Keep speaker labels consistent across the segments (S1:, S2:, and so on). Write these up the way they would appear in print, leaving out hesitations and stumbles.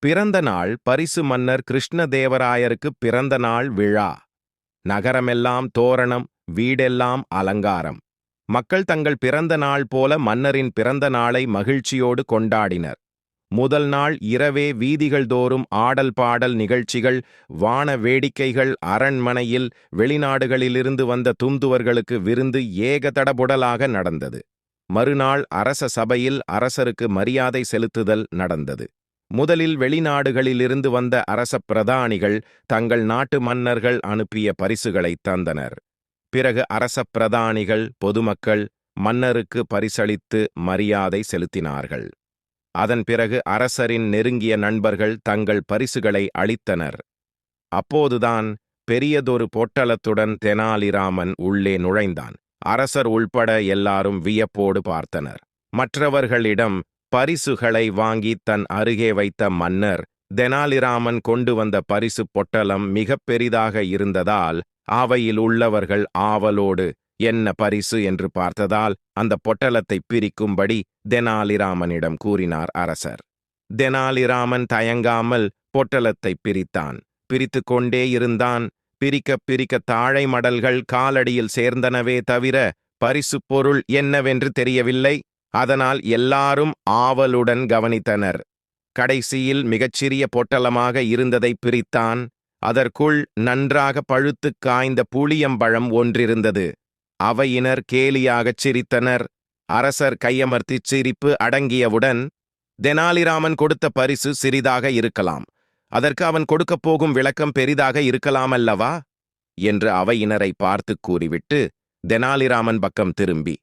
S1: பிறந்த நாள் பரிசு மன்னர் கிருஷ்ணதேவராயருக்கு பிறந்த நாள் விழா. நகரமெல்லாம் தோரணம், வீடெல்லாம் அலங்காரம். மக்கள் தங்கள் பிறந்த நாள் போல மன்னரின் பிறந்த நாளை மகிழ்ச்சியோடு கொண்டாடினர். முதல் நாள் இரவே வீதிகள் தோறும் ஆடல் பாடல் நிகழ்ச்சிகள், வான வேடிக்கைகள், அரண்மனையில் வெளிநாடுகளிலிருந்து வந்த துந்துவர்களுக்கு விருந்து ஏகதடபுடலாக நடந்தது. மறுநாள் அரச சபையில் அரசருக்கு மரியாதை செலுத்துதல் நடந்தது. முதலில் வெளிநாடுகளிலிருந்து வந்த அரச பிரதானிகள் தங்கள் நாட்டு மன்னர்கள் அனுப்பிய பரிசுகளை தந்தனர். பிறகு அரச பிரதானிகள், பொதுமக்கள் மன்னருக்கு பரிசளித்து மரியாதை செலுத்தினார்கள். அதன் பிறகு அரசரின் நெருங்கிய நண்பர்கள் தங்கள் பரிசுகளை அளித்தனர். அப்போதுதான் பெரியதொரு பொட்டலத்துடன் தெனாலிராமன் உள்ளே நுழைந்தான். அரசர் உள்பட எல்லாரும் வியப்போடு பார்த்தனர். மற்றவர்களிடம் பரிசுகளை வாங்கி தன் அருகே வைத்த மன்னர், தெனாலிராமன் கொண்டு வந்த பரிசு பொட்டலம் மிக பெரிதாக இருந்ததால் அவையில் உள்ளவர்கள் ஆவலோடு என்ன பரிசு என்று பார்த்ததால் அந்த பொட்டலத்தை பிரிக்கும்படி தெனாலிராமனிடம் கூறினார் அரசர். தெனாலிராமன் தயங்காமல் பொட்டலத்தை பிரித்தான். பிரித்து கொண்டே இருந்தான். பிரிக்க பிரிக்க தாழை மடல்கள் காலடியில் சேர்ந்தனவே தவிர பரிசு பொருள் என்னவென்று தெரியவில்லை. அதனால் எல்லாரும் ஆவலுடன் கவனித்தனர். கடைசியில் மிகச்சிறிய பொட்டலமாக இருந்ததை பிரித்தான். அதற்குள் நன்றாக பழுத்துக் காய்ந்த புளியம்பழம் ஒன்றிருந்தது. அவையினர் கேலியாகச் சிரித்தனர். அரசர் கையமர்த்திச் சிரிப்பு அடங்கியவுடன், தெனாலிராமன் கொடுத்த பரிசு சிறிதாக இருக்கலாம், அதற்கு அவன் கொடுக்கப் போகும் விளக்கம் பெரிதாக இருக்கலாமல்லவா என்று அவையினரை பார்த்து கூறிவிட்டு தெனாலிராமன் பக்கம் திரும்பி,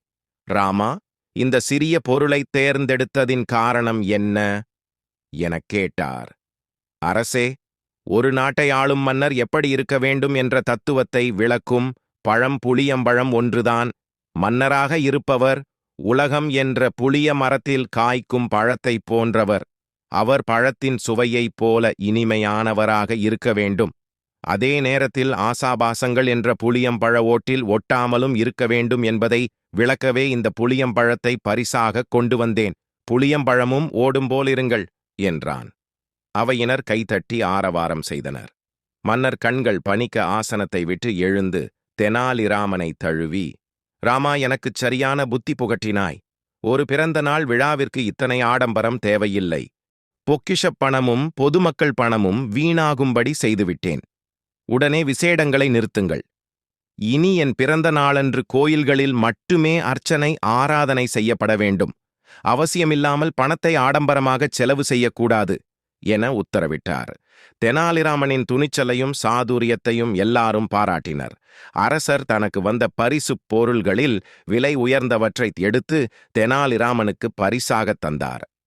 S1: ராமா, இந்த சிறிய பொருளை தேர்ந்தெடுத்ததின் காரணம் என்ன எனக் கேட்டார். அரசே, ஒரு நாட்டை ஆளும் மன்னர் எப்படி இருக்க வேண்டும் என்ற தத்துவத்தை விளக்கும் பழம் புளியம்பழம் ஒன்றுதான். மன்னராக இருப்பவர் உலகம் என்ற புளிய மரத்தில் காய்க்கும் பழத்தை போன்றவர். அவர் பழத்தின் சுவையைப் போல இனிமையானவராக இருக்க வேண்டும். அதே நேரத்தில் ஆசாபாசங்கள் என்ற புளியம்பழ ஓட்டில் ஒட்டாமலும் இருக்க வேண்டும் என்பதை விளக்கவே இந்த புளியம்பழத்தை பரிசாக கொண்டு வந்தேன். புளியம்பழமும் ஓடும்போலிருங்கள் என்றான். அவையினர் கைதட்டி ஆரவாரம் செய்தனர். மன்னர் கண்கள் பனிக்க ஆசனத்தை விட்டு எழுந்து தெனாலிராமனை தழுவி, ராமா, எனக்குச் சரியான புத்தி புகட்டினாய். ஒரு பிறந்த நாள் விழாவிற்கு இத்தனை ஆடம்பரம் தேவையில்லை. பொக்கிஷப் பணமும் பொதுமக்கள் பணமும் வீணாகும்படி செய்துவிட்டேன். உடனே விசேடங்களை நிறுத்துங்கள். இனி என் பிறந்த நாளன்று கோயில்களில் மட்டுமே அர்ச்சனை, ஆராதனை செய்யப்பட வேண்டும். அவசியமில்லாமல் பணத்தை ஆடம்பரமாகச் செலவு செய்யக்கூடாது என உத்தரவிட்டார். தெனாலிராமனின் துணிச்சலையும் சாதுரியத்தையும் எல்லாரும் பாராட்டினர். அரசர் தனக்கு வந்த பரிசுப் பொருள்களில் விலை உயர்ந்தவற்றை எடுத்து தெனாலிராமனுக்கு பரிசாகத் தந்தார்.